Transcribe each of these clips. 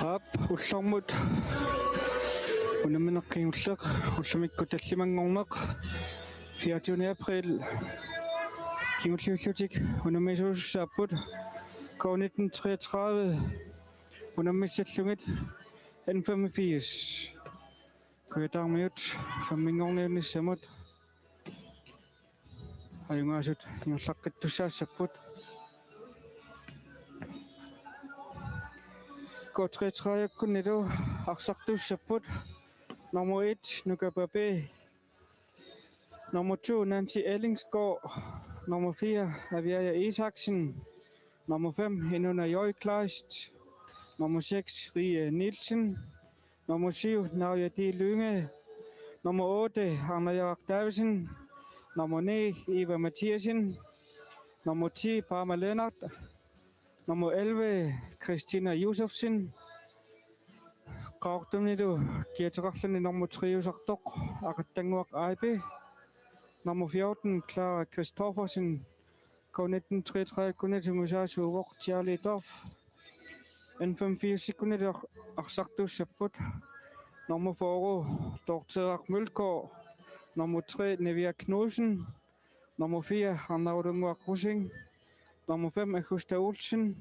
Ап уллормут унаминеққингуллеқ уллумикку таллимангорнеқ 24 април кингуллиуллутик унамисуусааппут COVID-19 унамиссаллугит N85 куятаармиут фаммингорниунниссамут аюнгаасут ингерлаққиттуссаассаппут Kotretsrajakkunnilu arsartuussapпут nummer 1 Nukapape nummer 2 Nancy Ellingsgaard nummer 4 Aviaja Isaksen nummer 5 Inuna Jøjkleist nummer 6 Rie Nielsen nummer 7 Nauja D. Lynge nummer 8 Anna Jarak Davidsen nummer 9 Eva Mathiasen nummer 10 Parma Lennart nummer 11 Christina Josefsen qaartumnilu kiateqarluni nummer 3 usartoq aqattanguaq AIB nummer 14 Clara Christoffersen COVID-19 kunatimusaasuuvoq Charlie Dorf N85 kunati arsartuussapput nummer 4 Dorterak Mølgaard nummer 3 Nevia Knudsen nummer 4 Arnaudunguaq Rusing nummer 5 Augusta Olsen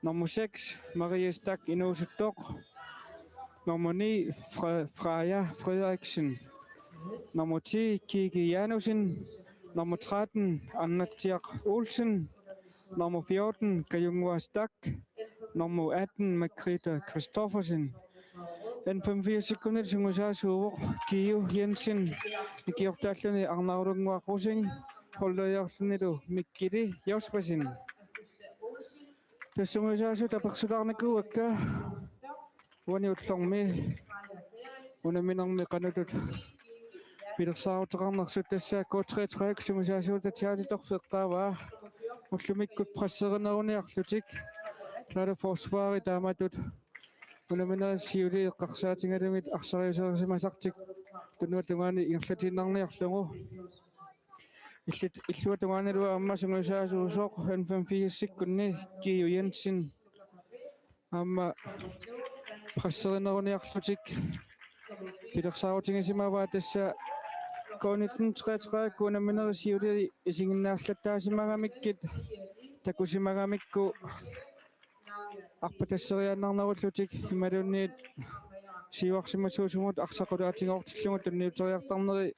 nummer 6 Marie Stak Inosuttoq nummer 9 Freja Frederiksen nummer 10 Kiki Janussen nummer 13 Anna Tjerk Olsen nummer 14 Kajungwa Stak nummer 18 Margrethe Christoffersen N85 sekunder sungusaasuuvoq Kiu Jensen nikiortaalluni Arnaudunguaq Rusing Holderjornilu Mikkili Jospasin Tassungusaasut apersularnikuakka uaniullormi unaminarmi qanutut pilersaaruteqarnersut tassaa K33 sungusaasuuta tialitorfeqqaavaa ullumikkut prasserineruniarlutik Klare forsvaari taamatut unaminarsiuli eqqarsaatingalumit arsariuserimasartik tunnuatungaani ingerlatiinarniarlungu Illuatungaanilu amma sungusaasuusoq N85 sikkunni Kiu Jensen amma prasserineruniarlutik pilersaarutingisimavaa tassa COVID-19 kunaminерisiuli isinginnaarlattaasimagamikкит takusimagamikku арпатассериааннарнеруллутик ималунниит сиуарсимасуусумут арсақулаатингоортиллугут тунниутериартарнери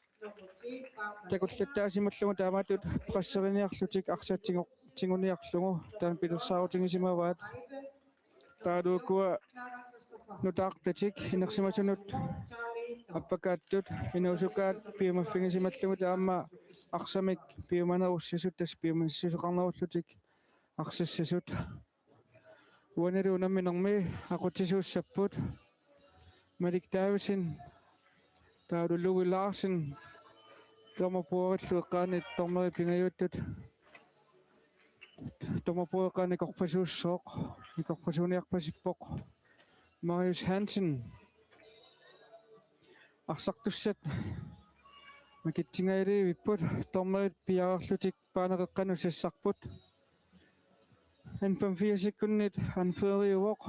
такуллаттаасималлугу таамаатут прассериниарлутик арсаатсигуниарлугу таан пилерсаарутингисимаваат таалуукуа нутаартатик инерсимасунут аппакааттут инуусукаат пиумаффигисималлугу таама арсамик пиуманеруссасут тас пиумассусеқарнеруллутик арсассасут уанеру намминерми aqutisuussapпут Malik Davidsen таалулуги Larsen томапуариллуэққаани тормери пингаюттут томапуэққаани корфасууссооқ икорфасууниарпасиппоқ Marius Hansen арсартуссат макитсингаилиивиппут тормерит пиаарлутик паанеқэққану сассарпут N85 sekundit anføriuvoq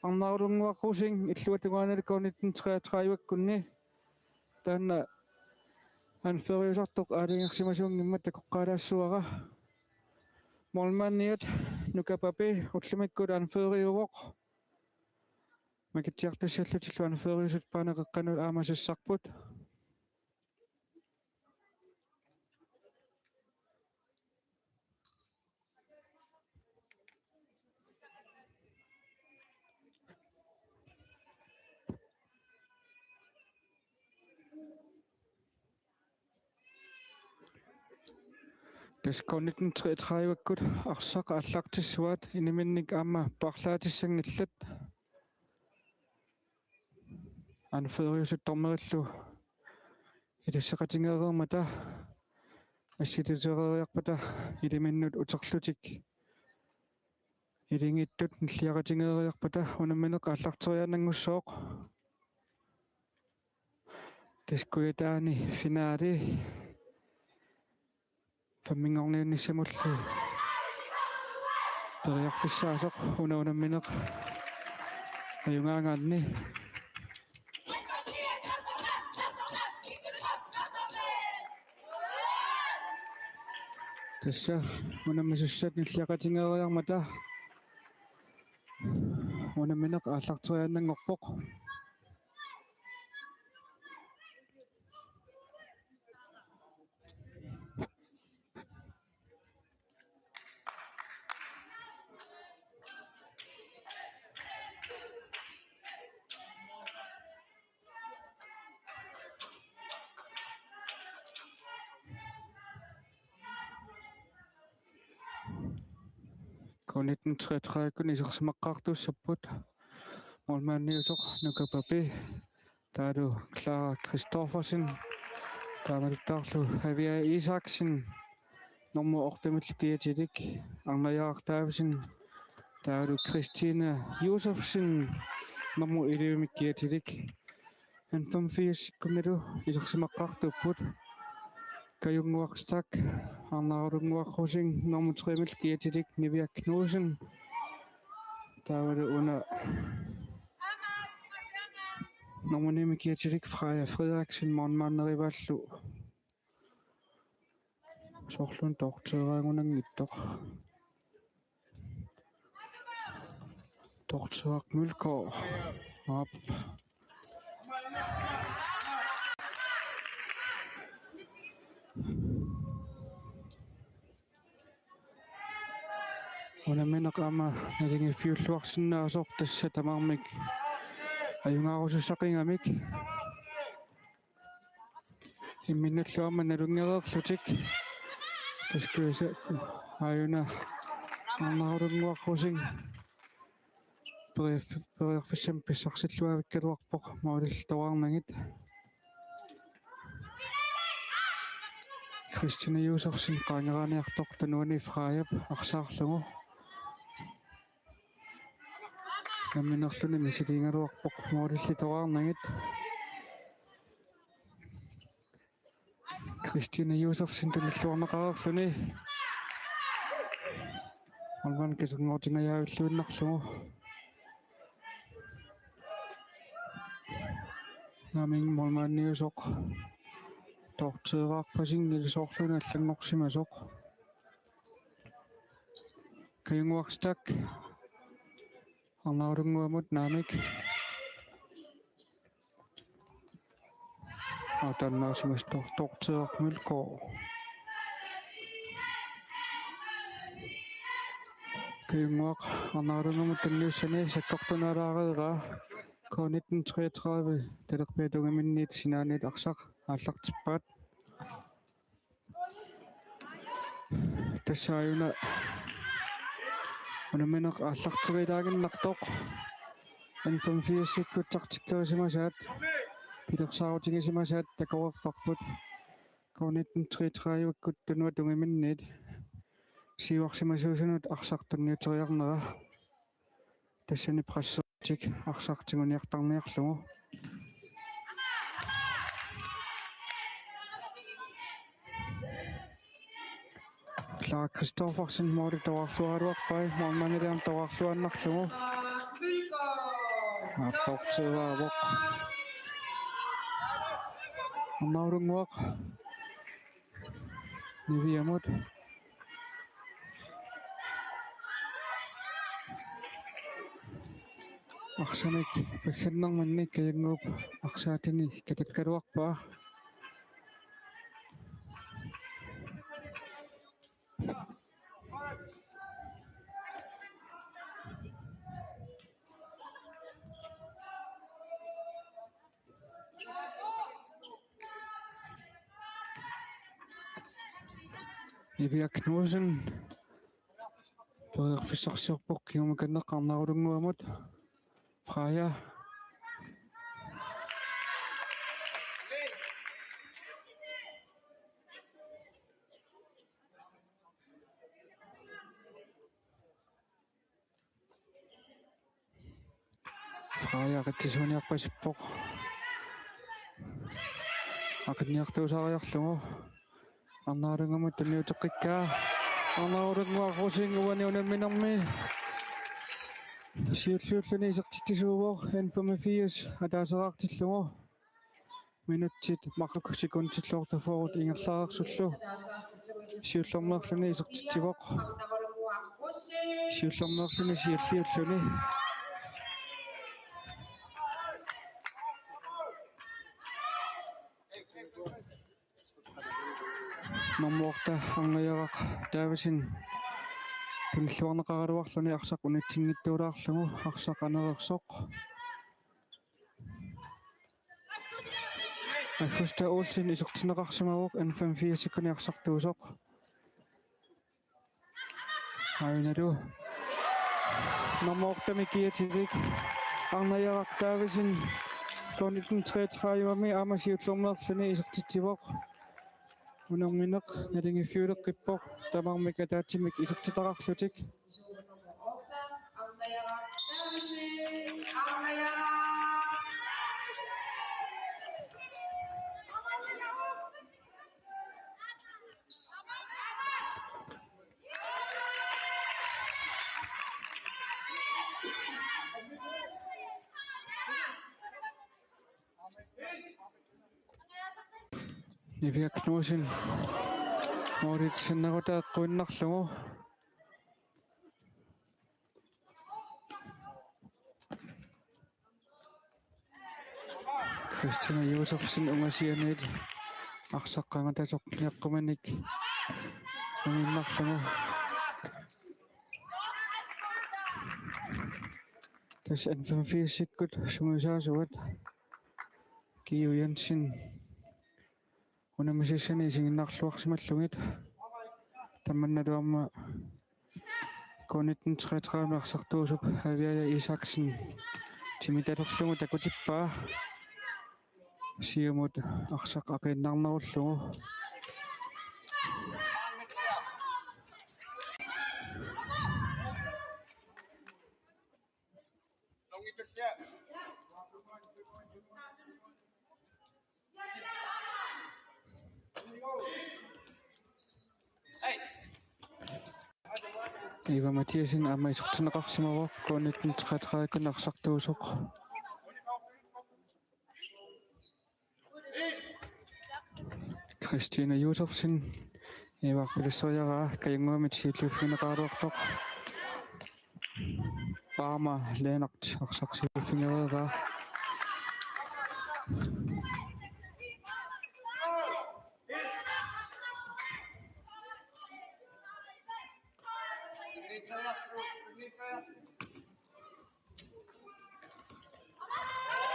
Arnaudunguaq Rusing illuatugaanali COVID-19 taanna anføriusartoq aalingersimasuungimmat takoqqaalaassuara molmanniat Nukapape ullumikkut anføriuvoq makitsiartussallutillu anføriusut paaneqeqqanu aamasassarput Tas COVID-19 arsaqa allartissuat iniminnik aama parlaatissangillat anføriusut tormerillu ilasseqatingeerermata assituteriarpata iliminnut uterlutik ilingittut nilliaqatingeeriarpata unammineqa allarteriaanangussooq taskuyataani finaali famingorniunnissamulli Periarfissaasoq unaunammineq ajungaangaanni tassa unamisussat nilliaqatingeeriarmata unammineq aallarteriannangorpoq Konitten 33 isersimaqqaartuussapпут molmaanniusoq nukapapi taadu Clara Christoffersen taamaluttaarlu Avia Isaksen nummer 8 kiatilik arnajaartaavisen taadu Christine Josefsen nummer 11 kiatilik 85 sekundatu isersimaqqaartuupput kajunguarstak arnaarulunguarrusing nummer 3 kiatilik Nivia Knudsen taavalu una nummer 9 kiatilik Freja Frederiksen monmaannerivallu sorlun torteeraangunangittoq torteeraq Mølgaard op unammineq ama nalingifiulluarsinnaasoq tassa tamarmik ajungaarusussaqingamik imminnalluarma nalungereerlutik taskuisa ajuna arnaarulunguarrusing periarfissam pissarsilluavikkaluarpoq maulilltoarnangit Christine Josefsen qaangeraaniartoq tanuani Frajap arsaarlugu namminerluni misiliingaluarpoq maulillitoarnangit Christine Josefsen tunilluarneqarerluni alman kisungortingajaavillуиннарлугу naming molmaanniusoq torteeraarpasingilisoorluna allangorsimasoq kajunguarstak arnaarulunguamut naamik atannaasimas torteeraq Mølgaard kajunguaq arnaarulungamut tanniussani sakkortunaalaariraa K1933 talerpiatungaminniit sinaaniit arsaq aallartippaat tassaajuna unammineq aallarterilaaginnartoq 85 sekkutsartikkerisimasaat pilersaarutingisimasaat takoerparput K1933 ikkut tunua tungiminniit siuarsimasuusunut arsartunniuteriarnera tassani prassertik arsartinguniartarniarlugu Clara Christoffersen moodi toarluaruarpai molmaaniliam toarluannarlugu torteeraavoq arnaarulunguaq niviamut arsanik paggannermanni kajunguup arsaatini katakkaluarpaa Nivia Knudsen periarfissarsiorpoq kiumakanneq arnaarulunguamut Freja Freja qattisuuniarpasippoq aqinniartuusaariarlugu arnaarulungamut tanniuteqqikkaa Anauringuaq rusinguani unaminarmi siulluulluni isertitisuuvoq N85 атаасераартиллугу минутсит маққак секундиллуортафорут ингерлаарерсуллу сиуллэрмеерлүни исертитсивоқ сиуллэрмеерлүни сиуллиуллуни номмуорта ангаярақ таависин туниллуарнеқаралуарлуни арсақ унитсингиттуулаарлугу арсақ анерерсоқ ахуста олсин исертинеқарсимавоқ N85 секуни арсартуусоқ айнаду номмуортами киативик ангаярақ таависин 1933 амасиуллэрмеерлүни исертитсивоқ унэрминеқ налингиффиулеққиппоқ тамармика таатсимик исертитақарлутик Niviaknuusin Mauritsennaruteeqquinnarlugu Christina Josefsen ungasianiit arsaqqangatasoq niaqqumaniik naminnarlugu tas N85-sikkut sumusaasuat Kiu Jensen unamisissani singinnarluarsimallugit tammannaluarma K1933 arsartuusup Aviaja Isaksen timitalerlugu takutippaa siumut arsaq aqinnarnerullugu Eva Mathiasen amma isortineqarsimavoq K1933 arsartuusoq Christina Josefsen Eva Pilsoriara kayunguamit siulluuffineqaaruartoq Parma Lennart arsarsiulfingereeraa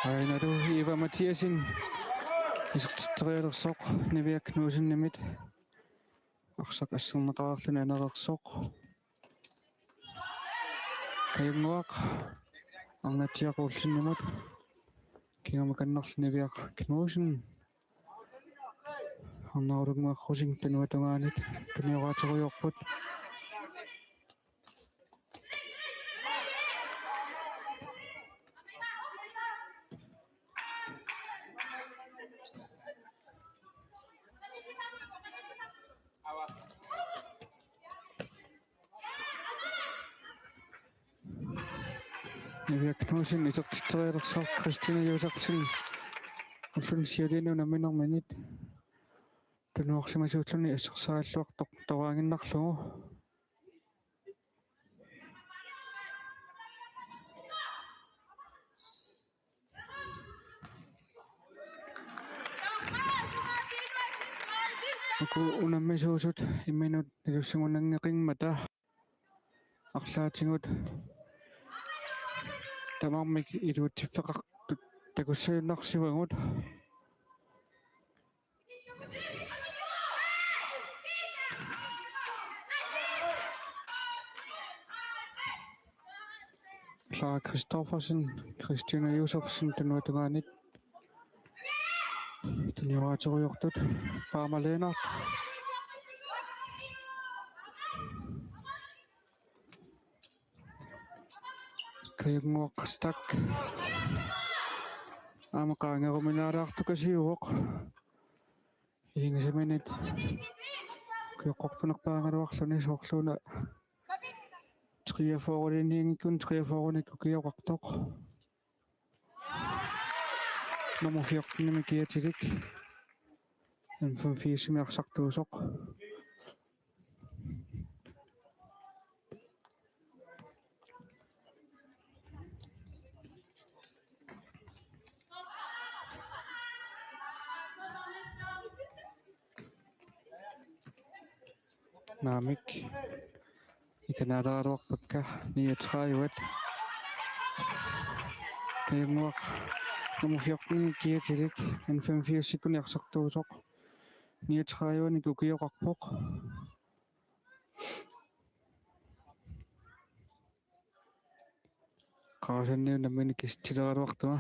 Ainadu Eva Mathiasen isertitterialersoq Niviaknuusinnimit arsaq asserneqararluni anerersoq kayunguaq arnatiaqulsinnimut kiamakannerlu Niviaknuusin arnaulugmaarrusing tanuatungaanit tunioraateriorput Niviaknuusin isertitterialersoq Christina Josefsen ullun siulinu naminarmanit tanuarsimasuulluni assersaalluartoq toraanginnarlugu aku unammisuusut imminut nilussungunangeqingmata арлаатингут тамармик илуутсиффеқартут такуссаюннарсивагут Clara Christoffersen Christina Josefsen tanuatungaanit tunioraateriortut Parma Lennart kayunguaqqastak aamaqaangeruminaalaartukasiuvoq ilingasamanit Kyoqortunak paangaluarluni soorluna 43-niingikun 43-nikku kioqartoq nummer 14 kiatilik en 85-miarsartuusoq Namik ikanaalaaruarpakka 39 kayunguaq nummer 14 kiatilik en 85-sekuniarsartuusoq 39-nikku kioqarpoq qaasanniun nammini kistileraluartuma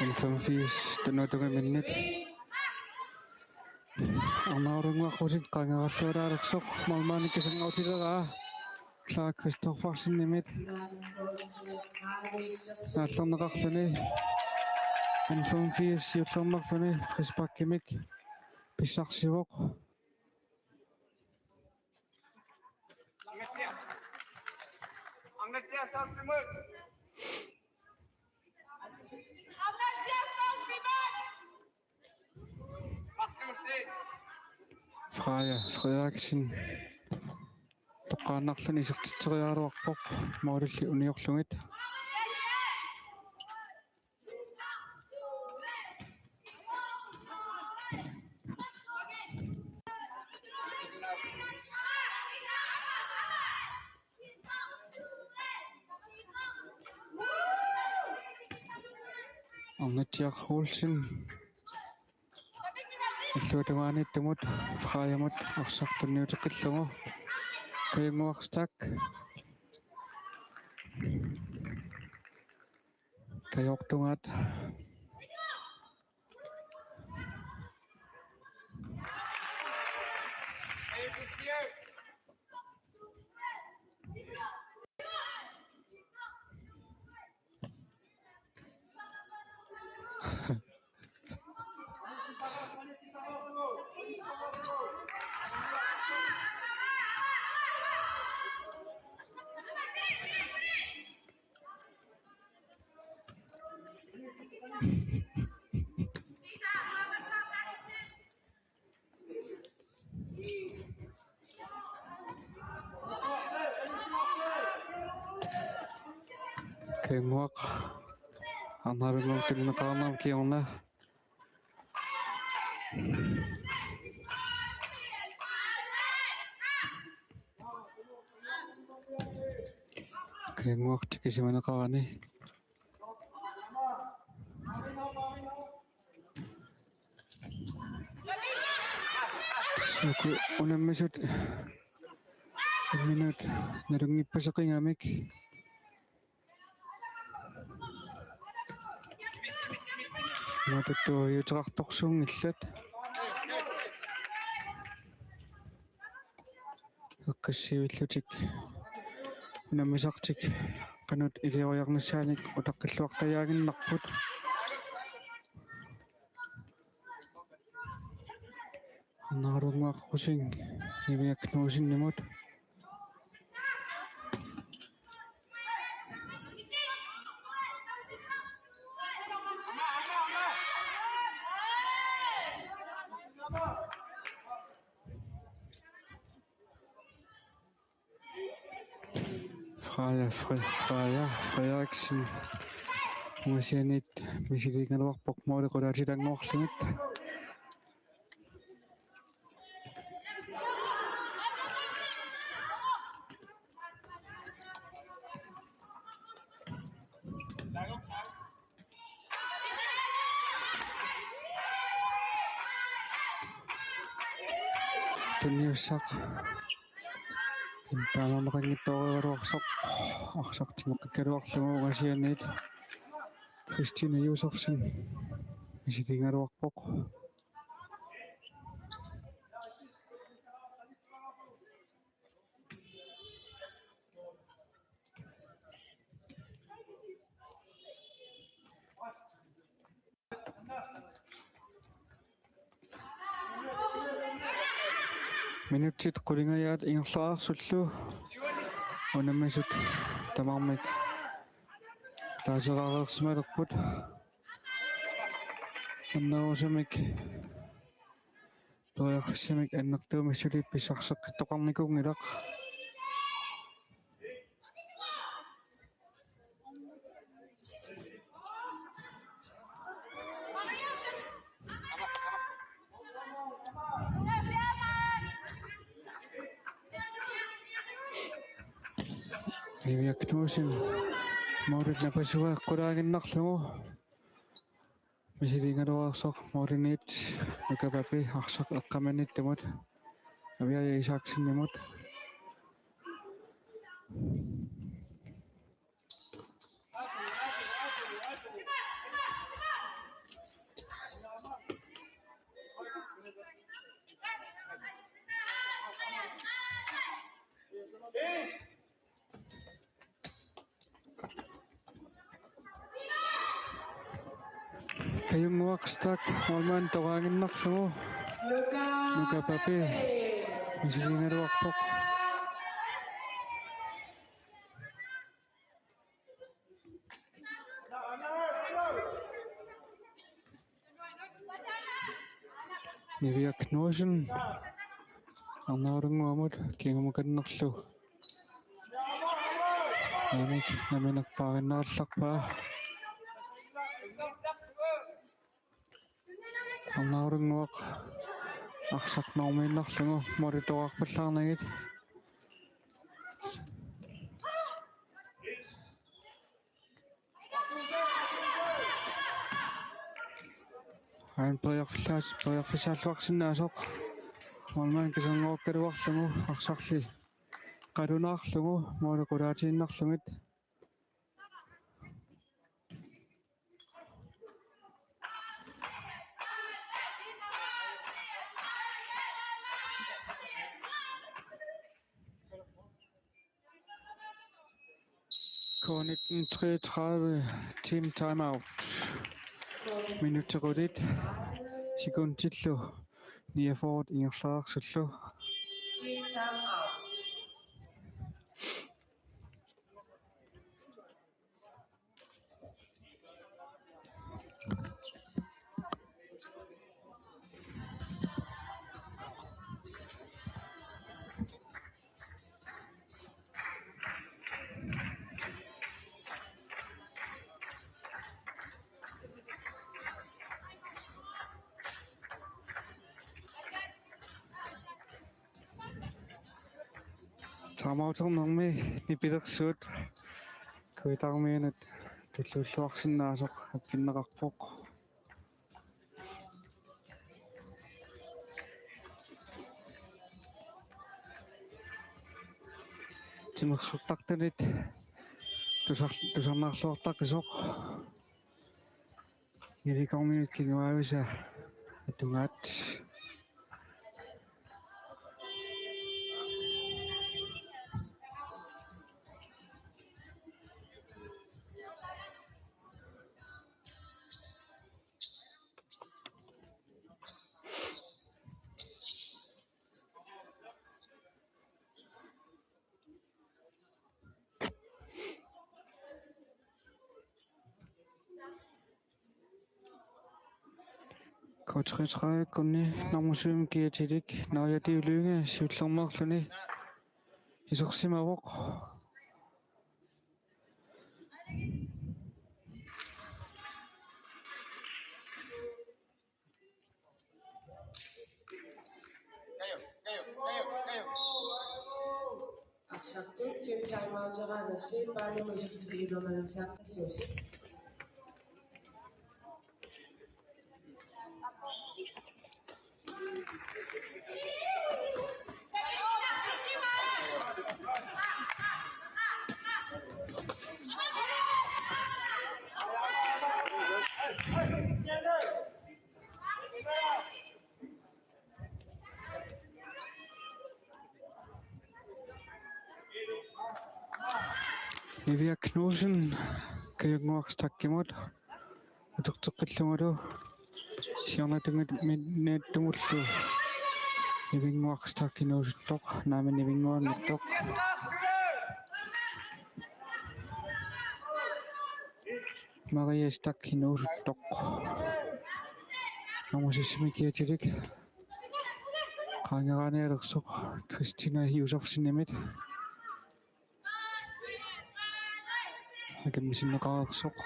en 85 minut arnaarunguaqqusit qangerallualaalersoq malmaanikisangautilera Clark Christoffersen nimit naallerneqarluni en 85 yullernerluni Frisbakkimik pissarsivoq Freja Frederiksen toqqaannarluni isertiteriaaruarpoq moolilli uniorlungit Arnatiaq Olsen illuutamaanittumut Frejamut arsartunniuteqillungu kayunguarstak kajortungaat kayunguaq arnaavingortinneqarnaam kiorna kayunguartikisimaneqarani suku unammisut minut nalungippaseqingamik natuttuujuuteqartorsuungillat eqqassiuillutik unammisartik qanut ilioriarnassaanik utaqqilluartajaaginnarput arnaarunguaqqusing imiaknuusinnimut Freja Frederiksen masianit misiliingaluarpoq mooliqulaatilanngorlungit tunniussaq Intaanun qangittooriruarsoq aqsartimukkaluarluguugasianiit Christine Josefsen isitingaluarpoq minutit qulingayaat ingerlaarsullu unammasut tamarmik taaserareersimalerput annerusamik periarsimik annertuumassuli pissarseqqittoqarnikungilaq Livia Knudsen Maurit napasua qulaaginnarlugu misilingaluarsoq Maurinit nukapapi arsaq eqqamanittumut aviaja Isaaksinimut kayunguaqstak walmaan toqaaginnarlugu nukapapi misilingaluarpoq Livia Knudsen arnaulunguamut kingamukannerlu Amik naminerpaarinnerallarpaa arnaulunguaq arsaqnormiinnarlugu moritoqarpallarnagit Ein periarfisaalluarsinnaasoq walmaan kisangookkaluarlugu arsarli qalunaarlugu mooliqulaatiinnarlugit K19:33 team timeout minutterulit sekuntillu 49 ingerlaarsullu Team timeout. Taamauternermi nipilersuut kuitarmiinut tullulluarsinnaasoq appinneqarpoq timersurtartanit tusarnaarluartarkisoq ilikorminut kinguagusa atungaat K33 kunni narmusum kiatilik naajatiulunga siullermerluni isersimavoq Aksartu team timeout jaganasi paling misisilungansiaqqissiusi. Nivia Knudsen kayunguarstakimut uterteqillungalu siornatungut minneettumullu nivinguarstakkinuusuttoq naami nivinguarnittoq Maria stakkinuusuttoq namusissimikiatilik qaangeraanialersoq Christina Hiusarsinimit акиммисиннеқарерсоқ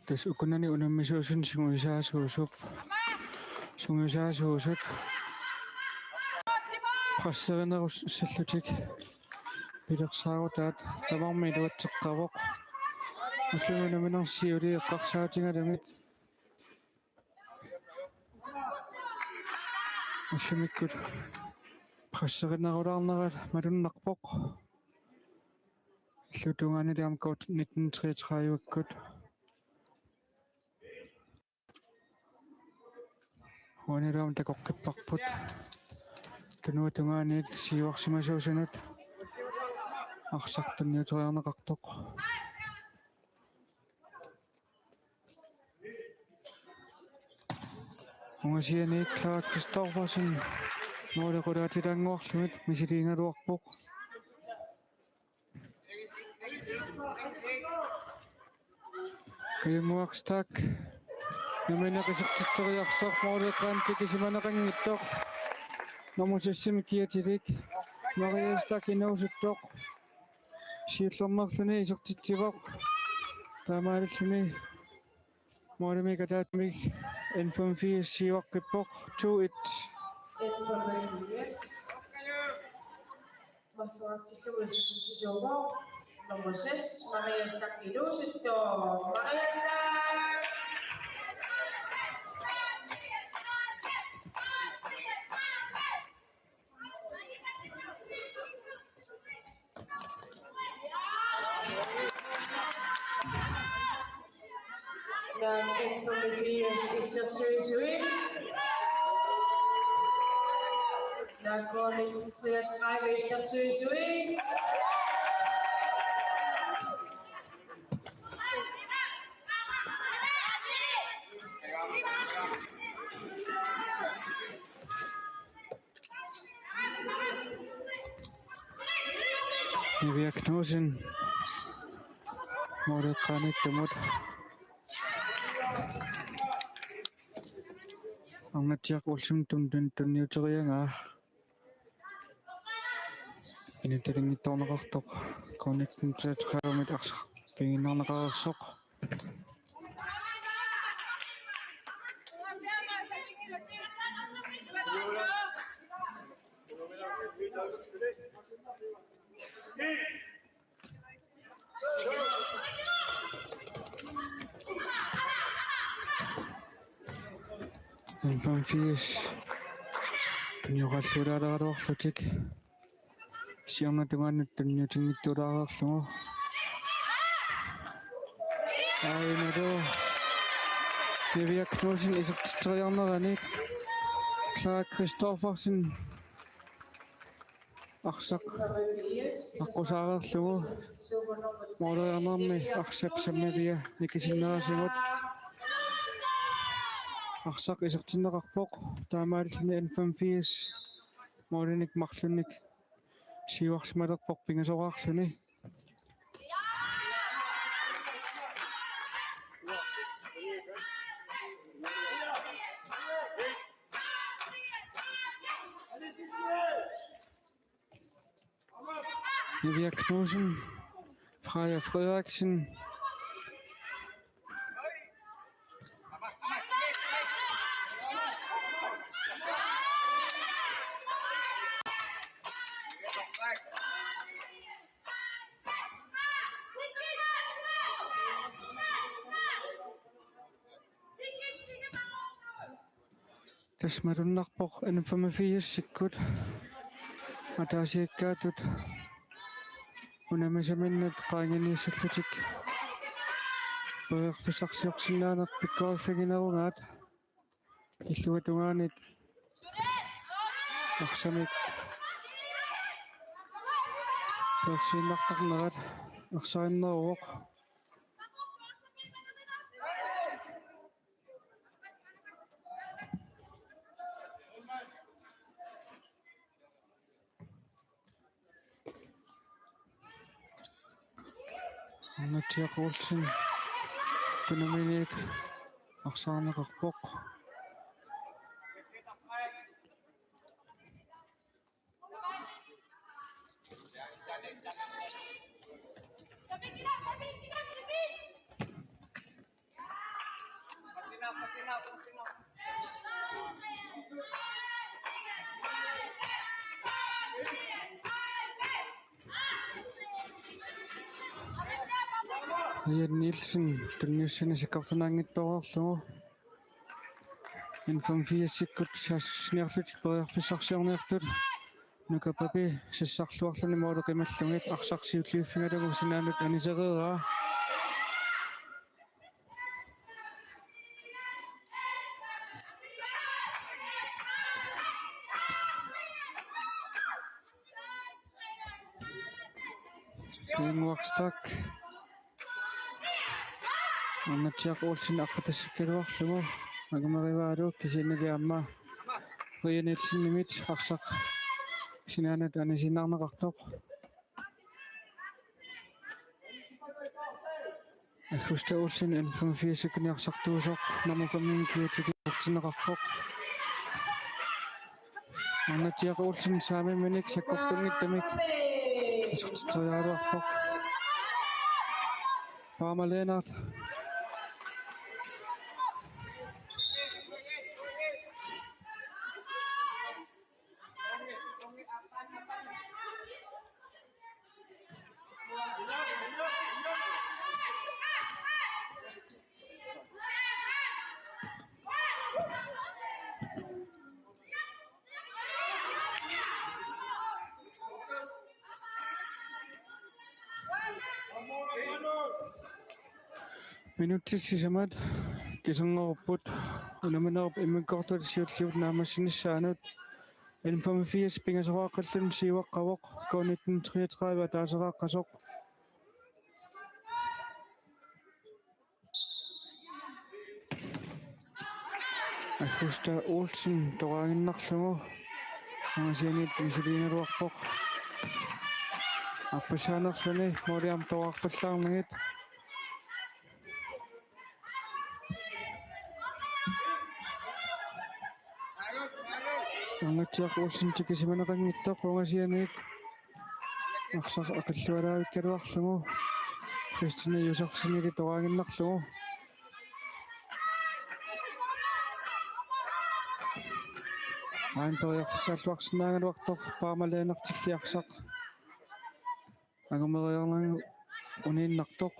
тас укунани унаммисуусун сунгуисаасуусут прассеринерус пилерсаагутаат тамарми илуатсеққавоқ уллунунаминерсиули эққарсаатингаламит уллумиккут прассеринерулаарнерат малуннарпоқ иллутунгаанилиам код 1933-юаккут хуанилаам такоққиппарпут тунуутунгаанит сиуарсимасуусунут арсартунниутериарнеқартоқ унгасианик Clark Christophersen ноолеқулаатилаангуарлумит мисилиингалуарпоқ каймуарстак наминеқисертитсериарсоқ моолеққаантикисиманеқангиттоқ номусассимикиатилик Мариастак инуусуттоқ сииллэрмерлүни исертитсивоқ таамааллүни моолемикатаатмик N54 сиуаққиппоқ 2-1 N54 Масуартиллуисертитсиуво nummer 6 Maria Stakkinuusuttoq Maria Stak Dan N54 Issersuisui Dan går 1933 Issersuisui Nivia Knudsen moleqqaanittumut angatiaq ulsumtum tunniuteriangaa inutalinngittorneqartoq konnittutsaatqaamit arsaq pinginnerneqarersoq N54 tunniuqalluulaaleraluarlutik siornatugaannut tunniutiнгиттулаарерлугу аинадо Nivia Knudsen исертитсериарнеранит Clark Christophersen арсақ аққусаарерлугу моолериарнерми арсапсаммавиа никисиннерасигут арсақ исертиннеқарпоқ таамааллуни N54 моолиник марлунник сиуарсималерпоқ пингасораарлуни Nivia Knudsen Freja Frederiksen тасмалуннарпоқ N54 сиккут атаасиаккаатут Unamisaminut qaanganiissallutik peerfisarsiorsinnaanert pikkuarfiginerungaat illuatungaanit arsamik persiinnartarnerat arsarinneriuoq anatiaqulsin kunaminiit arsaaneqarpoq Ian Nielsen tunniussani sikartunaangittoorlugu информфиассиккут саассниарлутик периарфиссарсиорниартут нукапапи сиссарлуарлани моолеқималлугит арсарсиуллиуффигалагу синаанут анисереераа кингуарстак аннатиақуулсин аққатассиккалуарлугу агумариваалук кисиннилиамма рианилсиннимит арсақ синаанут анисиннарнеқартоқ ахустаулсин информфиассиккуниарсартуусоқ номер коммуникиатики арсинеқарпоқ аннатиақуулсин саамимманик саккортунгиттамик исқутсариалуарпоқ паамаленаат минутсиссисамат кисангорпут унаминерп иммиккортут сиуллиут наамассинissaанут информфиас пингасорааққаллун сиуаққавоқ коонитн 33 таасерааққасоқ ахуста Олсен тораангиннарлугу амасианит мисилиинеруарпоқ аппасаанерлүни мориам тоарпаллаарнагит ангатсиақ Олсен тикисиманеқангиттоқ унгасианит арсар ақаллуалаавиккалуарлугу Кристина Юсерсинили тораангиннарлугу аимпериарфиссааллуарсинаагалуартор паамалаанертиллиарсақ агумериорнангу унииннартоқ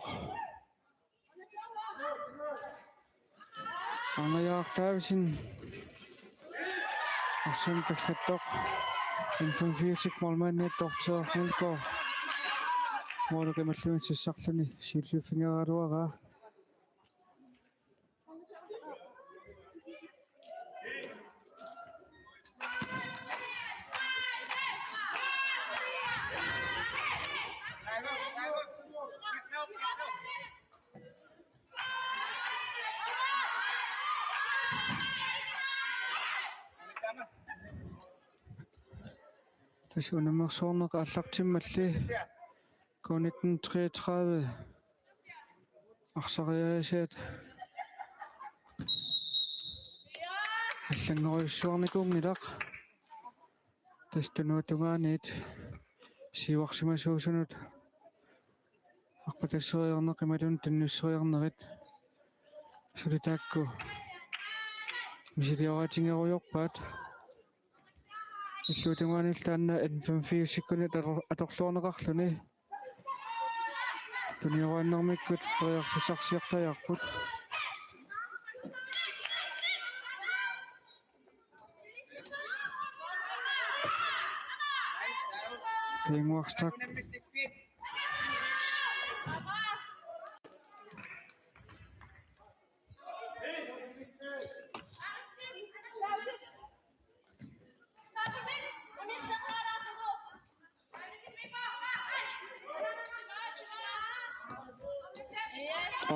ангаяартаависин арсан таккаттоқ информфиасик малмаанниат тортеернилко моолеқималлуин сиссарлуни сиуллуффингералуараа тасунамерсоорнеqa аллартиммалли коонитн 33 арсариаасаат аллангориуссуарникуунгилақ тастунуутунгаанит сиуарсимасуусунут аққутассериорнеқималун таннуссериорнерит сулитаакку мисилиораатингеруйорпаат иллуутунгуанил таанна информфиуссиккунит аторлуорнеқарлуни туниораннэрмиккут периарфиссарсиартаярпут кингуарстак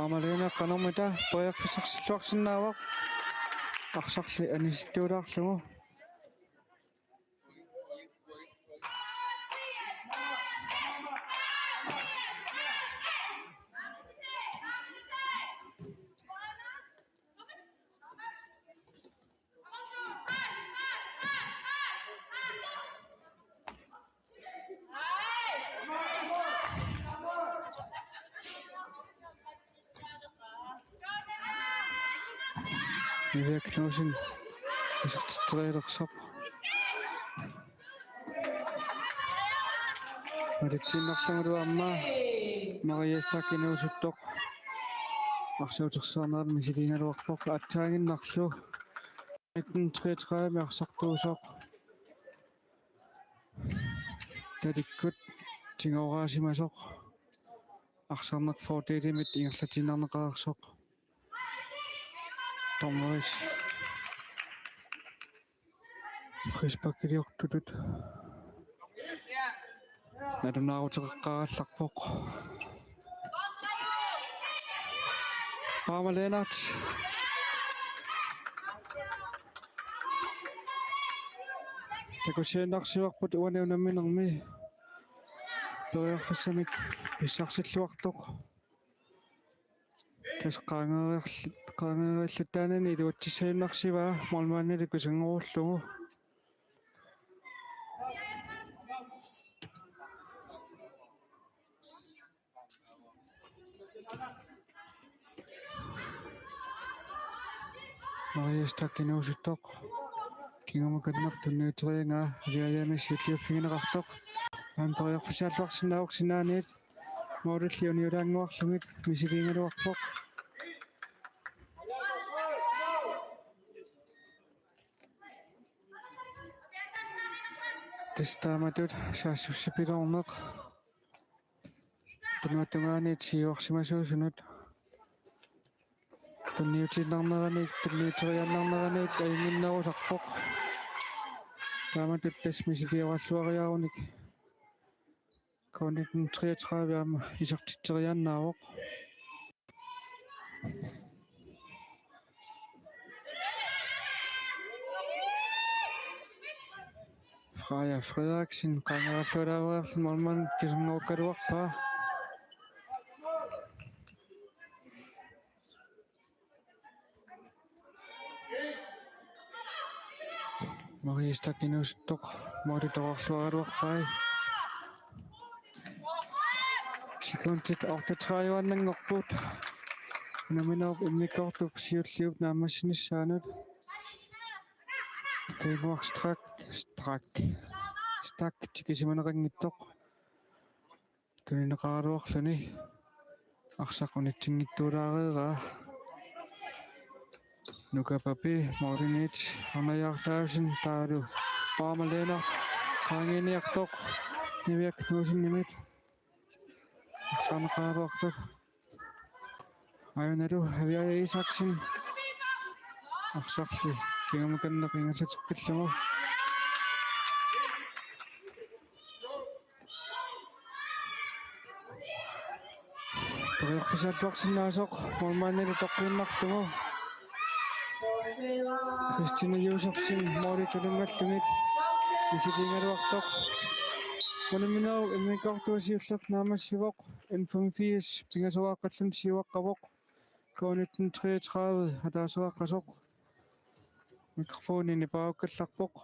Paamalena qanormita poyaqfisarsilluarsinnaavaq aqsarli anisittuulaarlugu Ivia Knudsen isartitteriilersoq Maritsinnerlungulu amma Mariastakkinuusuttoq арсуутерсаарнерал мисилиингалуарпоқ атсаагиннарлу 1933 арсартуусоқ таликкут тингораасимасоқ арсарнер фордеилимит ингерлатиннарнеқарсоқ томмерис фрисбаккилиортутут надунаарутеққаралларпоқ Paamaleenat takusianarsiuarput uaniunamminermi periarfassamik pissarsilluartoq tas qaangeeriallutaanani iluutsissainnarsivaa molmaannali kusangurullungu Mariastakkinuusuttoq kingumakannartunniuterianga aviayaamissiulliuffigineqartoq periarfasaalluarsinnaauqsinaaniit moodulliuniulaanguarlungit misiliingaluarpoq testaamatut saassussipilorneq tunuattungaaniit siuarsimasuusunut tunniutinnarneranik tunniuteriannarneranik ainginnerusarpoq taamatut tasmisilioralluariarunik konitten 33 ama isartitteriannaavoq Freja Frederiksen qaangeerlualaaveriarlu molman kisanguukkaluarpaa Mariastakkinuusuttoq moodulorarluaraluarpai sekuntit ortatraajuannanngorput naminarup immikkortup siulliup naammassinissaanuut stak tikisimaneqanngittoq tunineqaraluarluni arsaqunitsinngittuulaareeraa nukapapi morinit arnajaartaasin taalu Paamalena qaangiiniartoq Ivia Knudsen nimit arsaarneqaraluartut ayunalu Aviaja Isaksen арсарли кингамаканнеқ ингасатеққиллугу периарфисааллуарсинаасоқ молмааннали тоққииннарлугу Christine Josefsen moodulungalлугит мисилингалуартоқ Monuminau immikkortuasiulleq naamassivоq N85 pingasavaaqallun siuaqqavoq K1933 атаасеқаққасоқ микрофонини пауккалларпоқ